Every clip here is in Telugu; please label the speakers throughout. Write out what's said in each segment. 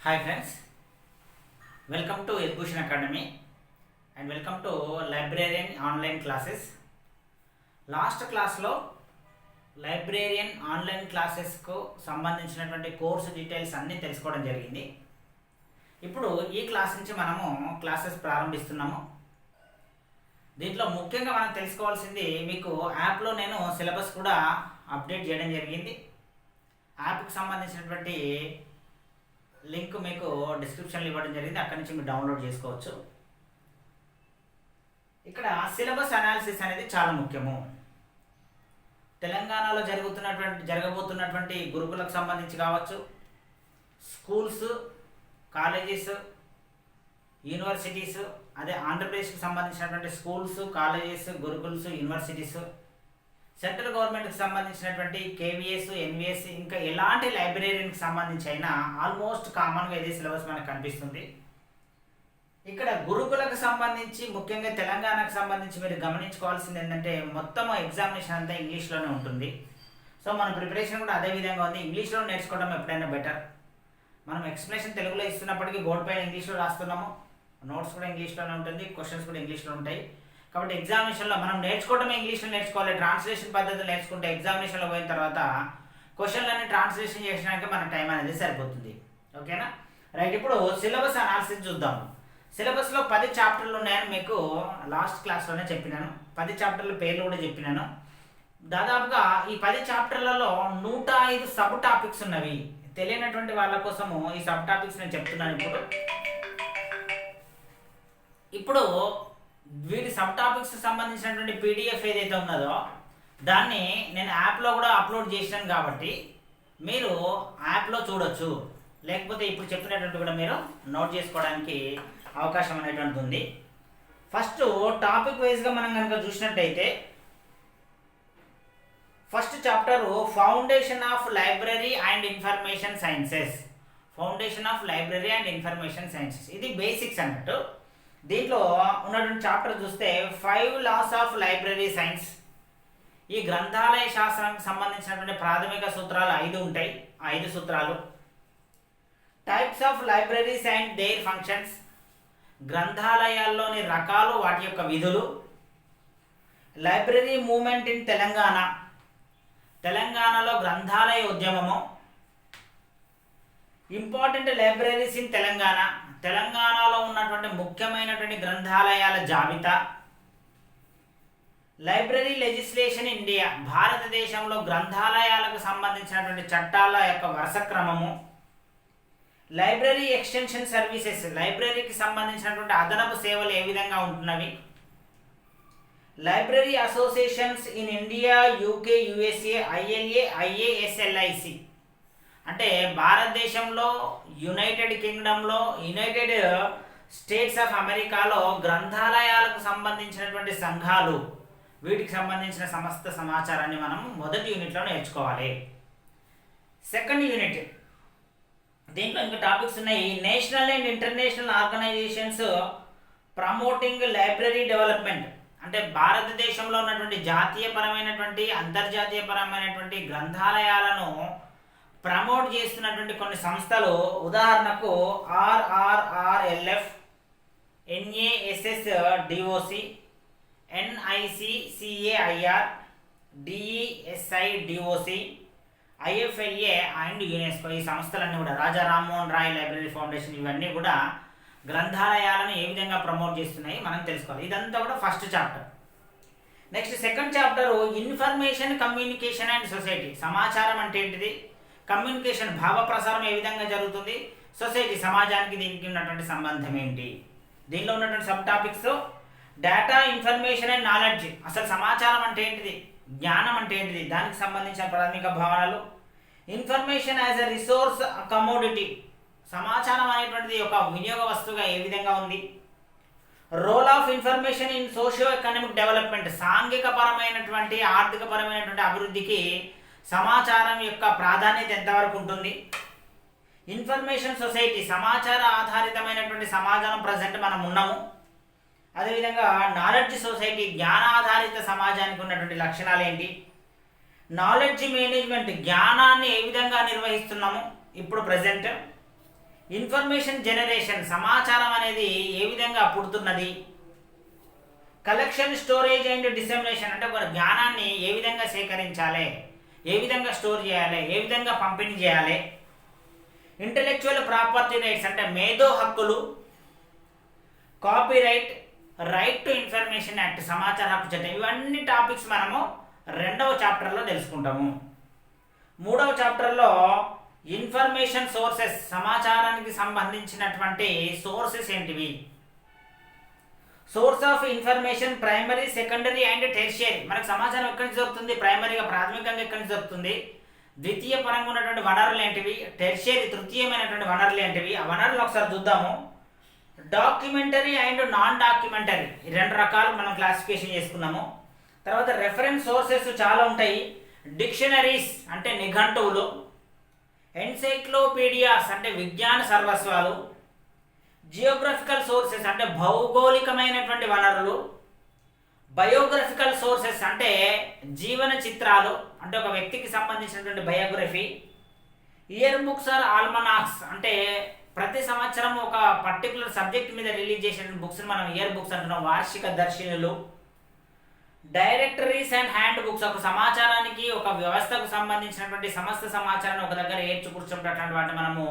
Speaker 1: Hi friends, welcome to Education Academy and welcome to Librarian online classes. Last క్లాస్లో లైబ్రేరియన్ ఆన్లైన్ క్లాసెస్కు సంబంధించినటువంటి కోర్సు డీటెయిల్స్ అన్నీ తెలుసుకోవడం జరిగింది. ఇప్పుడు ఈ క్లాస్ నుంచి మనము క్లాసెస్ ప్రారంభిస్తున్నాము. దీంట్లో ముఖ్యంగా మనం తెలుసుకోవాల్సింది, మీకు యాప్లో నేను సిలబస్ కూడా అప్డేట్ చేయడం జరిగింది. యాప్కి సంబంధించినటువంటి లింక్ మీకు డిస్క్రిప్షన్లో ఇవ్వడం జరిగింది, అక్కడి నుంచి మీరు డౌన్లోడ్ చేసుకోవచ్చు. ఇక్కడ సిలబస్ అనాలిసిస్ అనేది చాలా ముఖ్యము. తెలంగాణలో జరగబోతున్నటువంటి గురుకులకు సంబంధించి కావచ్చు, స్కూల్స్, కాలేజెస్, యూనివర్సిటీస్, అదే ఆంధ్రప్రదేశ్కి సంబంధించినటువంటి schools, colleges, gurukuls, universities, central గవర్నమెంట్కి సంబంధించినటువంటి కేవీఎస్, ఎన్విఎస్, ఇంకా ఎలాంటి లైబ్రరీకి సంబంధించి అయినా ఆల్మోస్ట్ కామన్గా ఇదే సిలబస్ మనకు కనిపిస్తుంది. ఇక్కడ గురుకులకు సంబంధించి, ముఖ్యంగా తెలంగాణకు సంబంధించి మీరు గమనించుకోవాల్సింది ఏంటంటే, మొత్తం ఎగ్జామినేషన్ అంతా ఇంగ్లీష్లోనే ఉంటుంది. సో మన ప్రిపరేషన్ కూడా అదే విధంగా ఉంది. ఇంగ్లీష్లో నేర్చుకోవడం ఎప్పుడైనా బెటర్. మనం ఎక్స్ప్లెనేషన్ తెలుగులో ఇస్తున్నప్పటికీ బోర్డు పైన ఇంగ్లీష్లో రాస్తున్నాము, నోట్స్ కూడా ఇంగ్లీష్లోనే ఉంటుంది, క్వశ్చన్స్ కూడా ఇంగ్లీష్లో ఉంటాయి. కాబట్టి ఎగ్జామినేషన్లో మనం నేర్చుకోవడమే ఇంగ్లీష్లో నేర్చుకోవాలి. ట్రాన్స్లేషన్ పద్ధతులు నేర్చుకుంటే ఎగ్జామినేషన్లో పోయిన తర్వాత క్వశ్చన్లన్నీ ట్రాన్స్లేషన్ చేసడానికి మన టైం అనేది సరిపోతుంది. ఓకేనా? రైట్, ఇప్పుడు సిలబస్ అనాలిసిస్ చూద్దాము. సిలబస్లో 10 చాప్టర్లు ఉన్నాయని మీకు లాస్ట్ క్లాస్లోనే చెప్పినాను. 10 చాప్టర్ల పేర్లు కూడా చెప్పినాను. దాదాపుగా ఈ 10 చాప్టర్లలో 105 సబ్ టాపిక్స్ ఉన్నవి. తెలియనటువంటి వాళ్ళ కోసము ఈ సబ్ టాపిక్స్ నేను చెప్తున్నాను. ఇప్పుడు వీటి సబ్ టాపిక్స్ సంబంధించినటువంటి పీడిఎఫ్ ఏదైతే ఉన్నదో దాన్ని నేను యాప్లో కూడా అప్లోడ్ చేసినాను, కాబట్టి మీరు యాప్లో చూడొచ్చు. లేకపోతే ఇప్పుడు చెప్పినటువంటి కూడా మీరు నోట్ చేసుకోవడానికి అవకాశం అనేటువంటిది ఉంది. ఫస్ట్ టాపిక్ వైజ్గా మనం కనుక చూసినట్టయితే, first chapter foundation of library and information sciences. Foundation of library and information sciences, ఇది బేసిక్స్ అన్నట్టు. దీంట్లో ఉన్నటువంటి చాప్టర్ చూస్తే 5 లాస్ ఆఫ్ లైబ్రరీ సైన్స్. ఈ గ్రంథాలయ శాస్త్రానికి సంబంధించినటువంటి ప్రాథమిక సూత్రాలు 5 ఉంటాయి, 5 సూత్రాలు. Types of libraries and their functions, గ్రంథాలయాల్లోని రకాలు, వాటి యొక్క విధులు. లైబ్రరీ మూవ్మెంట్ ఇన్ తెలంగాణ, తెలంగాణలో గ్రంథాలయ ఉద్యమము. ఇంపార్టెంట్ లైబ్రరీస్ ఇన్ తెలంగాణ, తెలంగాణలో ఉన్నటువంటి ముఖ్యమైనటువంటి గ్రంథాలయాల జాబితా. లైబ్రరీ లెజిస్లేషన్ ఇండియా, భారతదేశంలో గ్రంథాలయాలకు సంబంధించినటువంటి చట్టాల యొక్క వరుస క్రమము. లైబ్రరీ ఎక్స్టెన్షన్ సర్వీసెస్, లైబ్రరీకి సంబంధించినటువంటి అదనపు సేవలు ఏ విధంగా ఉంటున్నవి. Library associations in India, UK, USA, ILA, IASLIC, అంటే భారతదేశంలో, యునైటెడ్ కింగ్డమ్లో, యునైటెడ్ స్టేట్స్ ఆఫ్ అమెరికాలో గ్రంథాలయాలకు సంబంధించినటువంటి సంఘాలు, వీటికి సంబంధించిన సమస్త సమాచారాన్ని మనం మొదటి యూనిట్లో నేర్చుకోవాలి. సెకండ్ యూనిట్, దీంట్లో ఇంకా టాపిక్స్ ఉన్నాయి. National and international organisations promoting library development, అంటే భారతదేశంలో ఉన్నటువంటి జాతీయపరమైనటువంటి, అంతర్జాతీయపరమైనటువంటి గ్రంథాలయాలను ప్రమోట్ చేస్తున్నటువంటి కొన్ని సంస్థలు. ఉదాహరణకు ఆర్ఆర్ఆర్ఎల్ఎఫ్, ఎన్ఏఎస్ఎస్డిఓసి, ఎన్ఐసిసిఏఐఆర్, డిఈఎస్ఐడిఓసి, ఐఎఫ్ఎల్ఏ అండ్ యునెస్కో. ఈ సంస్థలన్నీ కూడా, రాజా రామ్మోహన్ రాయ్ లైబ్రరీ ఫౌండేషన్, ఇవన్నీ కూడా గ్రంథాలయాలను ఏ విధంగా ప్రమోట్ చేస్తున్నాయి మనం తెలుసుకోవాలి. ఇదంతా కూడా first chapter. Next second chapter information, communication and society. సమాచారం అంటే ఏంటిది, కమ్యూనికేషన్, భావ ప్రసారం ఏ విధంగా జరుగుతుంది, సొసైటీ, సమాజానికి దీనికి ఉన్నటువంటి సంబంధం ఏంటి. దీనిలో ఉన్నటువంటి sub topics data, information and knowledge, అసలు సమాచారం అంటే ఏంటిది, జ్ఞానం అంటే ఏంటిది, దానికి సంబంధించిన ప్రాథమిక భావనలు. Information as a resource commodity, సమాచారం అనేటువంటిది ఒక వినియోగ వస్తువుగా ఏ విధంగా ఉంది. Role of information in socio economic development, సాంఘిక పరమైనటువంటి, ఆర్థిక పరమైనటువంటి అభివృద్ధికి సమాచారం యొక్క ప్రాధాన్యత ఎంతవరకు ఉంటుంది. ఇన్ఫర్మేషన్ సొసైటీ, సమాచార ఆధారితమైనటువంటి సమాజం ప్రజెంట్ మనం ఉన్నాము. అదేవిధంగా నాలెడ్జ్ సొసైటీ, జ్ఞాన ఆధారిత సమాజానికి ఉన్నటువంటి లక్షణాలు ఏంటి. నాలెడ్జ్ మేనేజ్మెంట్, జ్ఞానాన్ని ఏ విధంగా నిర్వహిస్తున్నాము ఇప్పుడు ప్రజెంట్. ఇన్ఫర్మేషన్ జనరేషన్, సమాచారం అనేది ఏ విధంగా పుడుతున్నది. కలెక్షన్, స్టోరేజ్ అండ్ డిసెమినేషన్, అంటే ఒక జ్ఞానాన్ని ఏ విధంగా సేకరించాలి, ఏ విధంగా స్టోర్ చేయాలి, ఏ విధంగా పంపిణీ చేయాలి. ఇంటలెక్చువల్ ప్రాపర్టీ రైట్స్, అంటే మేధో హక్కులు. Copyright, right to information act, సమాచార హక్కు చట్టం. ఇవన్నీ టాపిక్స్ మనము 2వ చాప్టర్లో తెలుసుకుంటాము. 3వ చాప్టర్లో ఇన్ఫర్మేషన్ సోర్సెస్, సమాచారానికి సంబంధించినటువంటి సోర్సెస్ ఏంటివి. Source of information primary, secondary and tertiary. మనకు సమాచారం ఎక్కడి నుంచి దొరుకుతుంది, ప్రైమరీగా ప్రాథమికంగా ఎక్కడి నుంచి దొరుకుతుంది, ద్వితీయ పరంగా ఉన్నటువంటి వనరులు ఏంటివి, టెర్షియరీ తృతీయమైనటువంటి వనరులు ఏంటివి. ఆ వనరులు ఒకసారి చూద్దాము. డాక్యుమెంటరీ అండ్ నాన్ డాక్యుమెంటరీ, 2 రకాలు మనం క్లాసిఫికేషన్ చేసుకున్నాము. తర్వాత రెఫరెన్స్ సోర్సెస్ చాలా ఉంటాయి. డిక్షనరీస్ అంటే నిఘంటువులు. ఎన్సైక్లోపీడియాస్ అంటే విజ్ఞాన సర్వస్వాలు. జియోగ్రఫికల్ సోర్సెస్ అంటే భౌగోళికమైనటువంటి వనరులు. బయోగ్రఫికల్ సోర్సెస్ అంటే జీవన చిత్రాలు, అంటే ఒక వ్యక్తికి సంబంధించినటువంటి బయోగ్రఫీ. ఇయర్ బుక్స్ ఆర్ ఆల్మనాక్స్, అంటే ప్రతి సంవత్సరం ఒక పర్టికులర్ సబ్జెక్ట్ మీద రిలీజ్ చేసిన బుక్స్ని మనం ఇయర్ బుక్స్ అంటున్నాం, వార్షిక దర్శినులు. డైరెక్టరీస్ అండ్ హ్యాండ్ బుక్స్, ఒక సమాచారానికి, ఒక వ్యవస్థకు సంబంధించినటువంటి సమస్త సమాచారాన్ని ఒక దగ్గర ఏర్చి కూర్చుంటే అట్లాంటి వాటిని మనము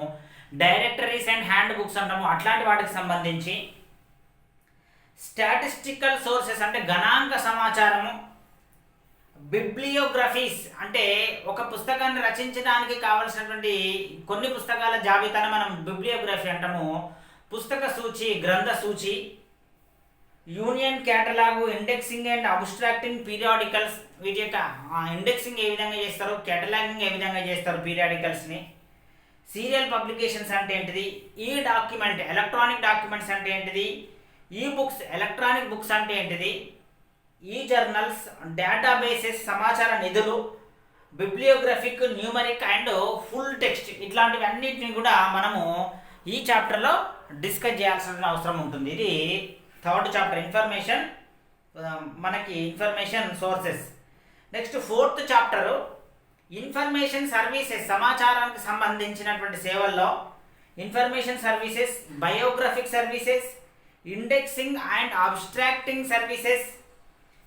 Speaker 1: డైరెక్టరీస్ అండ్ హ్యాండ్ బుక్స్ అంటాము, అట్లాంటి వాటికి సంబంధించి. స్టాటిస్టికల్ సోర్సెస్ అంటే గణాంక సమాచారము. బిబ్లియోగ్రఫీస్ అంటే ఒక పుస్తకాన్ని రచించడానికి కావలసినటువంటి కొన్ని పుస్తకాల జాబితాను మనం బిబ్లియోగ్రఫీ అంటాము. పుస్తక సూచి, గ్రంథ సూచి. Union catalogue, indexing and abstracting periodicals, వీటి యొక్క ఇండెక్సింగ్ ఏ విధంగా చేస్తారు, కేటలాగింగ్ ఏ విధంగా చేస్తారు పీరియాడికల్స్ని. సీరియల్ పబ్లికేషన్స్ అంటే ఏంటిది, ఈ డాక్యుమెంట్ ఎలక్ట్రానిక్ డాక్యుమెంట్స్ అంటే ఏంటిది, ఈ బుక్స్ ఎలక్ట్రానిక్ బుక్స్ అంటే ఏంటిది, ఈ జర్నల్స్, డేటాబేసెస్ సమాచార నిధులు, బిబ్లియోగ్రఫిక్, న్యూమరిక్ అండ్ ఫుల్ టెక్స్ట్, ఇట్లాంటివి అన్నిటిని కూడా మనము ఈ చాప్టర్లో డిస్కస్ చేయాల్సిన అవసరం ఉంటుంది. ఇది 3rd చాప్టర్ ఇన్ఫర్మేషన్, మనకి information sources. Next 4th chapter information services, సమాచారానికి సంబంధించినటువంటి సేవల్లో information services, biographic services, indexing and abstracting services,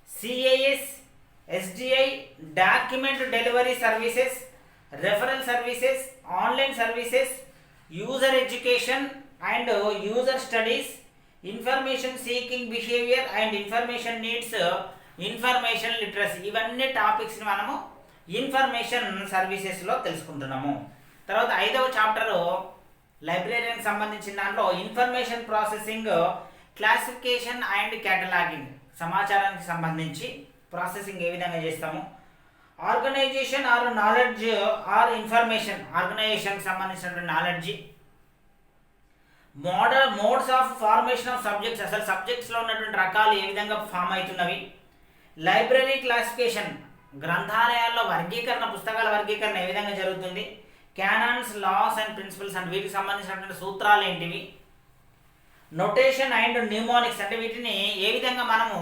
Speaker 1: CAS, SDI, document delivery services, referral services, online services, user education and user studies, information seeking behaviour and information needs, information literacy. ఇవన్నీ టాపిక్స్ని మనము ఇన్ఫర్మేషన్ సర్వీసెస్లో తెలుసుకుంటున్నాము. తర్వాత 5వ చాప్టరు లైబ్రరీకి సంబంధించిన దాంట్లో information processing, classification and cataloguing, సమాచారానికి సంబంధించి ప్రాసెసింగ్ ఏ విధంగా చేస్తాము. Organisation or knowledge or information, ఆర్గనైజేషన్కి సంబంధించినటువంటి knowledge. Modes of formation of subjects, అసలు సబ్జెక్ట్స్లో ఉన్నటువంటి రకాలు ఏ విధంగా ఫామ్ అవుతున్నవి. లైబ్రరీ క్లాసిఫికేషన్, గ్రంథాలయాల్లో వర్గీకరణ, పుస్తకాల వర్గీకరణ ఏ విధంగా జరుగుతుంది. క్యానాన్స్, లాస్ అండ్ ప్రిన్సిపల్స్ అంటే వీటికి సంబంధించినటువంటి సూత్రాలు ఏంటివి. నొటేషన్ అండ్ న్యూమోనిక్స్ అంటే వీటిని ఏ విధంగా మనము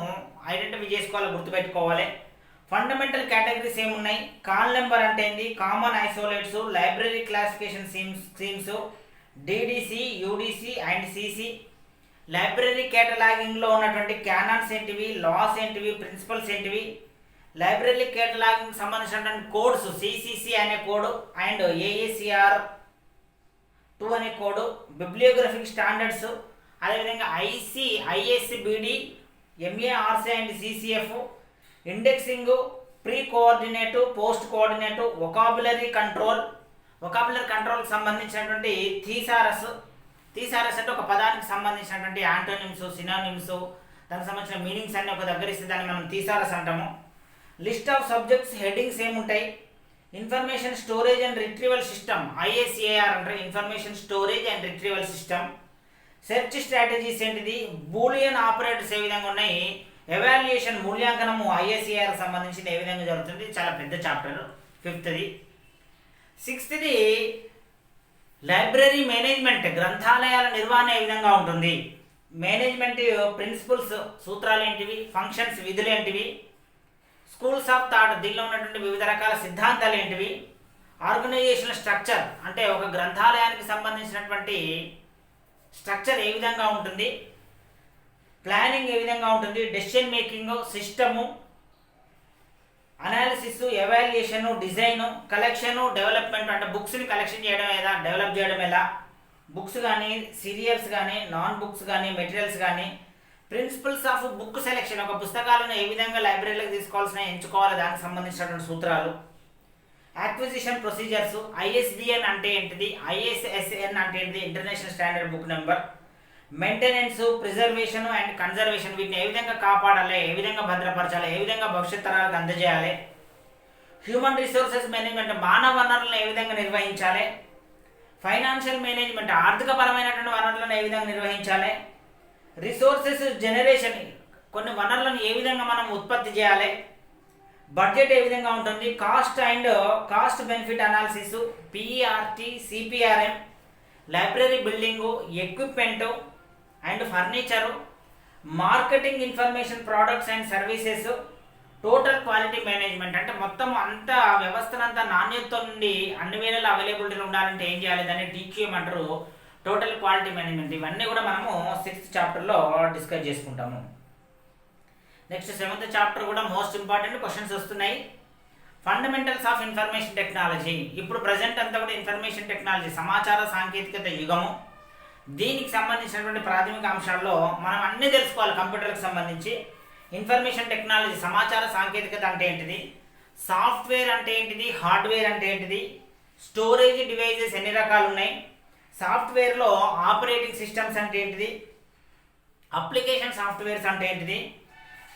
Speaker 1: ఐడెంటిఫై చేసుకోవాలి, గుర్తుపెట్టుకోవాలి. ఫండమెంటల్ కేటగిరీస్ ఏమున్నాయి, కాల్ నెంబర్ అంటే ఏంటి, common isolates, library classification schemes, DDC, UDC and CC. Library కేటలాగింగ్లో ఉన్నటువంటి క్యానాన్స్ ఏంటివి, లాస్ ఏంటివి, ప్రిన్సిపల్స్ ఏంటివి. లైబ్రరీ కేటలాగింగ్ సంబంధించినటువంటి కోడ్స్, సిసిసి అనే కోడ్ అండ్ ఏఏసిఆర్ 2 అనే కోడ్. బిబ్లియోగ్రఫిక్ స్టాండర్డ్స్, అదేవిధంగా ISBD, MARC and CCF. Indexing, pre coordinate, post coordinate. Vocabulary control కంట్రోల్కి సంబంధించినటువంటి థీసారస్ అంటే ఒక పదానికి సంబంధించినటువంటి యాంటోనిమ్స్, సినోనిమ్స్, దానికి సంబంధించిన మీనింగ్స్ అన్ని ఒక దగ్గర ఇస్తే దాన్ని మనం థీసారస్ అంటాము. లిస్ట్ ఆఫ్ సబ్జెక్ట్స్, హెడ్డింగ్స్ ఏముంటాయి. Information storage and retrieval system, ISAR అంటే information storage and retrieval system. Search strategies ఏంటిది, బూలియన్ ఆపరేటర్స్ ఏ విధంగా ఉన్నాయి. ఎవాల్యుయేషన్, మూల్యాంకనము ఐఎస్ఏఆర్ సంబంధించిన ఏ విధంగా జరుగుతుంది. చాలా పెద్ద chapter 5th. 6th library management, గ్రంథాలయాల నిర్వహణ ఏ విధంగా ఉంటుంది. మేనేజ్మెంట్ ప్రిన్సిపల్స్, సూత్రాలు ఏంటివి, ఫంక్షన్స్, విధులు ఏంటివి. స్కూల్స్ ఆఫ్ థాట్, దీనిలో ఉన్నటువంటి వివిధ రకాల సిద్ధాంతాలు ఏంటివి. ఆర్గనైజేషనల్ స్ట్రక్చర్ అంటే ఒక గ్రంథాలయానికి సంబంధించినటువంటి స్ట్రక్చర్ ఏ విధంగా ఉంటుంది, ప్లానింగ్ ఏ విధంగా ఉంటుంది, decision making, system, analysis, evaluation, design, collection, development అంటే బుక్స్ని కలెక్షన్ చేయడం ఎలా, డెవలప్ చేయడం ఎలా, బుక్స్ కానీ సీరియల్స్ కానీ నాన్ బుక్స్ కానీ మెటీరియల్స్ కానీ, ప్రిన్సిపల్స్ ఆఫ్ బుక్ సెలెక్షన్ ఒక పుస్తకాలను ఏ విధంగా లైబ్రరీలకు తీసుకోవాల్సిన ఎంచుకోవాలి దానికి సంబంధించినటువంటి సూత్రాలు, యాక్విజిషన్ ప్రొసీజర్స్, ఐఎస్బిఎన్ అంటే ఏంటిది, ఐఎస్ఎస్ఎన్ అంటే ఏంటిది, international standard book number, maintenance, preservation and conservation వీటిని ఏ విధంగా కాపాడాలి, ఏ విధంగా భద్రపరచాలి, ఏ విధంగా భవిష్యత్ తరాలకు అందజేయాలి, హ్యూమన్ రిసోర్సెస్ మేనేజ్మెంట్ మానవ వనరులను ఏ విధంగా నిర్వహించాలి, ఫైనాన్షియల్ మేనేజ్మెంట్ ఆర్థిక పరమైనటువంటి వనరులను ఏ విధంగా నిర్వహించాలి, రిసోర్సెస్ జనరేషన్ కొన్ని వనరులను ఏ విధంగా మనం ఉత్పత్తి చేయాలి, బడ్జెట్ ఏ విధంగా ఉంటుంది, cost benefit analysis, PERT, CPRM, library building, equipment and furniture, marketing information products and services, total quality management అంటే మొత్తం అంతా వ్యవస్థనంతా నాణ్యత నుండి అన్ని వేళలా అవైలబిలిటీలో ఉండాలంటే ఏం చేయాలి, దాన్ని టీక్యూఎం అంటారు, టోటల్ క్వాలిటీ మేనేజ్మెంట్. ఇవన్నీ కూడా మనము 6th చాప్టర్లో డిస్కస్ చేసుకుంటాము. నెక్స్ట్ 7th చాప్టర్ కూడా మోస్ట్ ఇంపార్టెంట్ క్వశ్చన్స్ వస్తున్నాయి. Fundamentals of information technology. ఇప్పుడు ప్రజెంట్ అంతా కూడా ఇన్ఫర్మేషన్ టెక్నాలజీ సమాచార సాంకేతికత యుగము. దీనికి సంబంధించినటువంటి ప్రాథమిక అంశాల్లో మనం అన్నీ తెలుసుకోవాలి. కంప్యూటర్కి సంబంధించి ఇన్ఫర్మేషన్ టెక్నాలజీ సమాచార సాంకేతికత అంటే ఏంటిది, సాఫ్ట్వేర్ అంటే ఏంటిది, హార్డ్వేర్ అంటే ఏంటిది, స్టోరేజ్ డివైజెస్ ఎన్ని రకాలు ఉన్నాయి, సాఫ్ట్వేర్లో ఆపరేటింగ్ సిస్టమ్స్ అంటే ఏంటిది, అప్లికేషన్ సాఫ్ట్వేర్స్ అంటే ఏంటిది,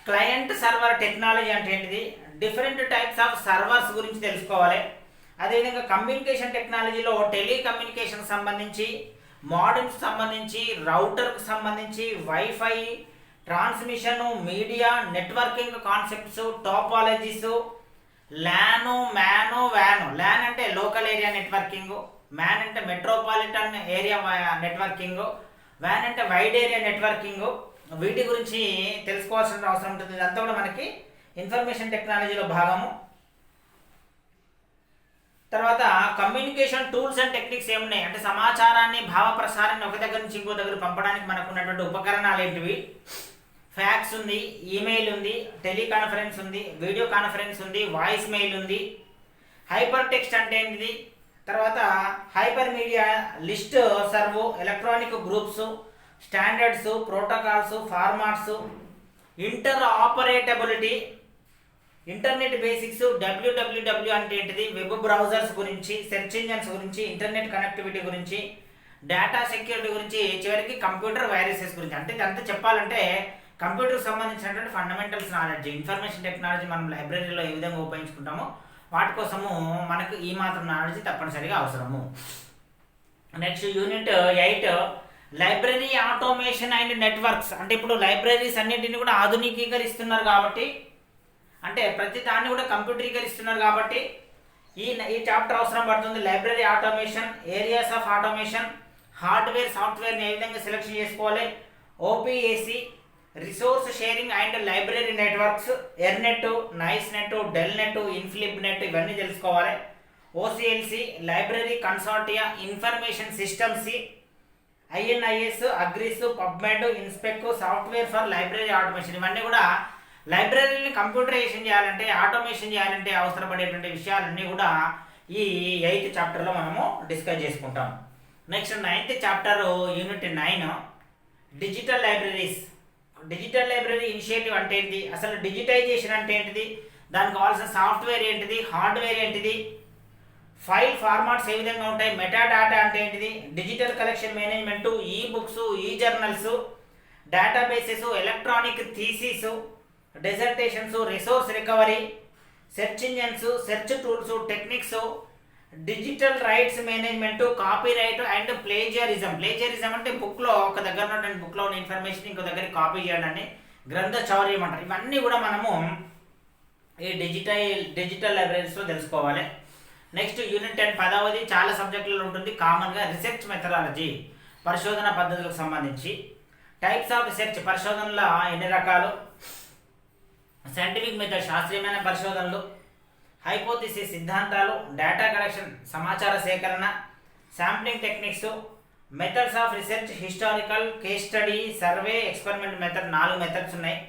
Speaker 1: క్లయింట్ సర్వర్ టెక్నాలజీ అంటే ఏంటిది, డిఫరెంట్ టైప్స్ ఆఫ్ సర్వర్స్ గురించి తెలుసుకోవాలి. అదేవిధంగా కమ్యూనికేషన్ టెక్నాలజీలో టెలికమ్యూనికేషన్కి సంబంధించి, మోడెమ్స్ సంబంధించి, రౌటర్కి సంబంధించి, wifi, transmission, media, networking concepts, topologies, LAN, MAN, వ్యాను. ల్యాన్ అంటే లోకల్ ఏరియా నెట్వర్కింగ్, మ్యాన్ అంటే మెట్రోపాలిటన్ ఏరియా నెట్వర్కింగ్, వ్యాన్ అంటే వైడ్ ఏరియా నెట్వర్కింగ్. వీటి గురించి తెలుసుకోవాల్సిన అవసరం ఉంటుంది. ఇదంతా కూడా మనకి ఇన్ఫర్మేషన్ టెక్నాలజీలో భాగము. తర్వాత కమ్యూనికేషన్ టూల్స్ అండ్ టెక్నిక్స్ ఏమున్నాయి అంటే సమాచారాన్ని, భావ ప్రసారాన్ని ఒక దగ్గర నుంచి ఇంకో దగ్గర పంపడానికి మనకు ఉన్నటువంటి ఉపకరణాలు ఏంటివి, ఫ్యాక్స్ ఉంది, ఈమెయిల్ ఉంది, టెలికాన్ఫరెన్స్ ఉంది, వీడియో కాన్ఫరెన్స్ ఉంది, వాయిస్ మెయిల్ ఉంది, హైపర్ టెక్స్ట్ అంటే ఏంటిది, తర్వాత hypermedia, listserv, electronic groups, standards, protocols, formats, interoperability, internet basics, WWW అంటే ఏంటిది, వెబ్ బ్రౌజర్స్ గురించి, సెర్చ్ ఇంజన్స్ గురించి, ఇంటర్నెట్ కనెక్టివిటీ గురించి, డేటా సెక్యూరిటీ గురించి, చివరికి కంప్యూటర్ వైరసెస్ గురించి. అంటే ఇదంతా చెప్పాలంటే కంప్యూటర్కి సంబంధించినటువంటి ఫండమెంటల్స్ నాలెడ్జ్. ఇన్ఫర్మేషన్ టెక్నాలజీ మనం లైబ్రరీలో ఏ విధంగా ఉపయోగించుకుంటామో వాటి కోసము మనకు ఈ మాత్రం నాలెడ్జ్ తప్పనిసరిగా అవసరము. Next unit 8 library automation and networks. అంటే ఇప్పుడు లైబ్రరీస్ అన్నింటినీ కూడా ఆధునికీకరిస్తున్నారు కాబట్టి, అంటే ప్రతి దాన్ని కూడా కంప్యూటరీకరిస్తున్నారు కాబట్టి ఈ చాప్టర్ అవసరం పడుతుంది. Library automation, areas of automation, hardware సాఫ్ట్వేర్ని ఏ విధంగా సెలెక్షన్ చేసుకోవాలి, OPAC, resource sharing and library networks, ERNET, NICNET, DELNET, INFLIBNET ఇవన్నీ తెలుసుకోవాలి. OCLC, library consortia, information systems, INIS, AGRIS, PubMed, INSPEC, software for library automation. ఇవన్నీ కూడా లైబ్రరీని కంప్యూటరైజేషన్ చేయాలంటే, ఆటోమేషన్ చేయాలంటే అవసరపడేటువంటి విషయాలన్నీ కూడా ఈ 8th చాప్టర్లో మనము డిస్కస్ చేసుకుంటాం. Next 9th chapter unit 9 digital libraries. Digital library initiative అంటే ఏంటి, అసలు డిజిటైజేషన్ అంటే ఏంటిది, దానికి కావాల్సిన సాఫ్ట్వేర్ ఏంటిది, హార్డ్వేర్ ఏంటిది, ఫైల్ ఫార్మాట్స్ ఏ విధంగా ఉంటాయి, మెటా డాటా అంటే ఏంటిది, digital collection management, e books, e journals, databases, electronic thesis, dissertations, resource recovery, search engines, search tools, techniques, digital rights management, copyright and plagiarism. Plagiarism అంటే బుక్లో ఒక దగ్గర ఉన్నటువంటి బుక్లో ఉన్న ఇన్ఫర్మేషన్ ఇంకో దగ్గరికి కాపీ చేయడాన్ని గ్రంథ చౌర్యం అంటారు. ఇవన్నీ కూడా మనము ఈ డిజిటల్ లైబ్రరీస్లో తెలుసుకోవాలి. నెక్స్ట్ యూనిట్ 10 10వది చాలా సబ్జెక్టులలో ఉంటుంది. కామన్గా రీసెర్చ్ మెథడాలజీ, పరిశోధన పద్ధతులకు సంబంధించి. టైప్స్ ఆఫ్ రీసెర్చ్, పరిశోధనల ఎన్ని రకాలు, సైంటిఫిక్ మెథడ్ శాస్త్రీయమైన పరిశోధనలు, హైపోథిసిస్ సిద్ధాంతాలు, డేటా కలెక్షన్ సమాచార సేకరణ, sampling techniques, methods of research, historical, case study, survey, experiment method 4 methods ఉన్నాయి.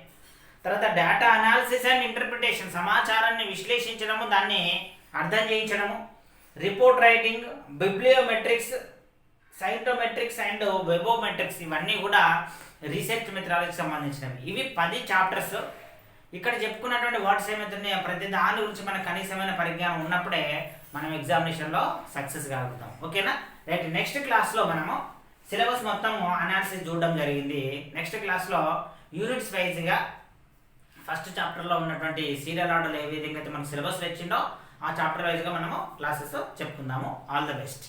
Speaker 1: తర్వాత డేటా అనాలిసిస్ అండ్ ఇంటర్ప్రిటేషన్ సమాచారాన్ని విశ్లేషించడము, దాన్ని అర్థం చేయించడము, రిపోర్ట్ రైటింగ్, బిబ్లియోమెట్రిక్స్, సైటోమెట్రిక్స్ అండ్ వెబోమెట్రిక్స్ ఇవన్నీ కూడా రీసెర్చ్ మెథడాలజీకి సంబంధించినవి. ఇవి 10 చాప్టర్స్. ఇక్కడ చెప్పుకున్నటువంటి వర్డ్స్ ఏమైతున్నాయో ప్రతి దాని గురించి మనకు కనీసమైన పరిజ్ఞానం ఉన్నప్పుడే మనం ఎగ్జామినేషన్లో సక్సెస్ కాగలుగుతాం. ఓకేనా? రైట్. నెక్స్ట్ క్లాస్లో మనము సిలబస్ మొత్తం అనాలిసిస్ చూడడం జరిగింది. నెక్స్ట్ క్లాస్లో యూనిట్స్ వైజ్గా ఫస్ట్ చాప్టర్లో ఉన్నటువంటి సీరియల్ ఆర్డర్లో ఏ విధంగా అయితే మనకు సిలబస్ వచ్చిందో ఆ చాప్టర్ వైజ్గా మనము క్లాసెస్ చెప్పుకుందాము. All the best.